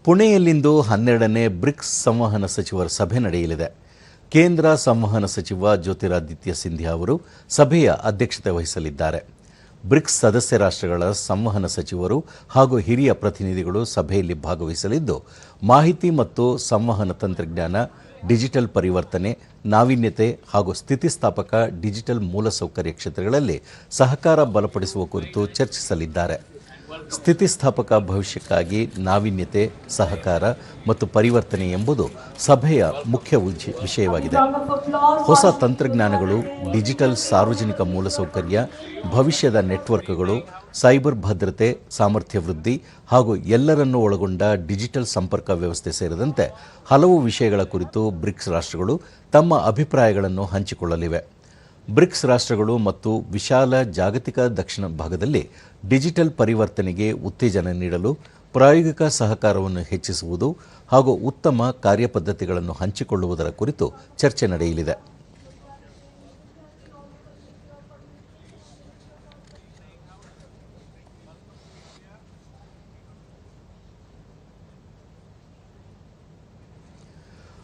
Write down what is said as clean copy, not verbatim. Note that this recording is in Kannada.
ಪುಣೆಯಲ್ಲಿಂದು 12ನೇ ಬ್ರಿಕ್ಸ್ ಸಂವಹನ ಸಚಿವರ ಸಭೆ ನಡೆಯಲಿದೆ. ಕೇಂದ್ರ ಸಂವಹನ ಸಚಿವ ಜ್ಯೋತಿರಾದಿತ್ಯ ಸಿಂಧ್ಯಾ ಅವರು ಸಭೆಯ ಅಧ್ಯಕ್ಷತೆ ವಹಿಸಲಿದ್ದಾರೆ. ಬ್ರಿಕ್ಸ್ ಸದಸ್ಯ ರಾಷ್ಟ್ರಗಳ ಸಂವಹನ ಸಚಿವರು ಹಾಗೂ ಹಿರಿಯ ಪ್ರತಿನಿಧಿಗಳು ಸಭೆಯಲ್ಲಿ ಭಾಗವಹಿಸಲಿದ್ದು, ಮಾಹಿತಿ ಮತ್ತು ಸಂವಹನ ತಂತ್ರಜ್ಞಾನ, ಡಿಜಿಟಲ್ ಪರಿವರ್ತನೆ, ನಾವೀನ್ಯತೆ ಹಾಗೂ ಸ್ಥಿತಿಸ್ಥಾಪಕ ಡಿಜಿಟಲ್ ಮೂಲಸೌಕರ್ಯ ಕ್ಷೇತ್ರಗಳಲ್ಲಿ ಸಹಕಾರ ಬಲಪಡಿಸುವ ಕುರಿತು ಚರ್ಚಿಸಲಿದ್ದಾರೆ. ಸ್ಥಿತಿಸ್ಥಾಪಕ ಭವಿಷ್ಯಕ್ಕಾಗಿ ನಾವೀನ್ಯತೆ, ಸಹಕಾರ ಮತ್ತು ಪರಿವರ್ತನೆ ಎಂಬುದು ಸಭೆಯ ಮುಖ್ಯ ವಿಷಯವಾಗಿದೆ. ಹೊಸ ತಂತ್ರಜ್ಞಾನಗಳು, ಡಿಜಿಟಲ್ ಸಾರ್ವಜನಿಕ ಮೂಲಸೌಕರ್ಯ, ಭವಿಷ್ಯದ ನೆಟ್ವರ್ಕ್ಗಳು, ಸೈಬರ್ ಭದ್ರತೆ, ಸಾಮರ್ಥ್ಯ ವೃದ್ಧಿ ಹಾಗೂ ಎಲ್ಲರನ್ನೂ ಒಳಗೊಂಡ ಡಿಜಿಟಲ್ ಸಂಪರ್ಕ ವ್ಯವಸ್ಥೆ ಸೇರಿದಂತೆ ಹಲವು ವಿಷಯಗಳ ಕುರಿತು ಬ್ರಿಕ್ಸ್ ರಾಷ್ಟ್ರಗಳು ತಮ್ಮ ಅಭಿಪ್ರಾಯಗಳನ್ನು ಹಂಚಿಕೊಳ್ಳಲಿವೆ. ಬ್ರಿಕ್ಸ್ ರಾಷ್ಟ್ರಗಳು ಮತ್ತು ವಿಶಾಲ ಜಾಗತಿಕ ದಕ್ಷಿಣ ಭಾಗದಲ್ಲಿ ಡಿಜಿಟಲ್ ಪರಿವರ್ತನೆಗೆ ಉತ್ತೇಜನ ನೀಡಲು ಪ್ರಾಯೋಗಿಕ ಸಹಕಾರವನ್ನು ಹೆಚ್ಚಿಸುವುದು ಹಾಗೂ ಉತ್ತಮ ಕಾರ್ಯಪದ್ಧತಿಗಳನ್ನು ಹಂಚಿಕೊಳ್ಳುವುದರ ಕುರಿತು ಚರ್ಚೆ ನಡೆಯಲಿದೆ.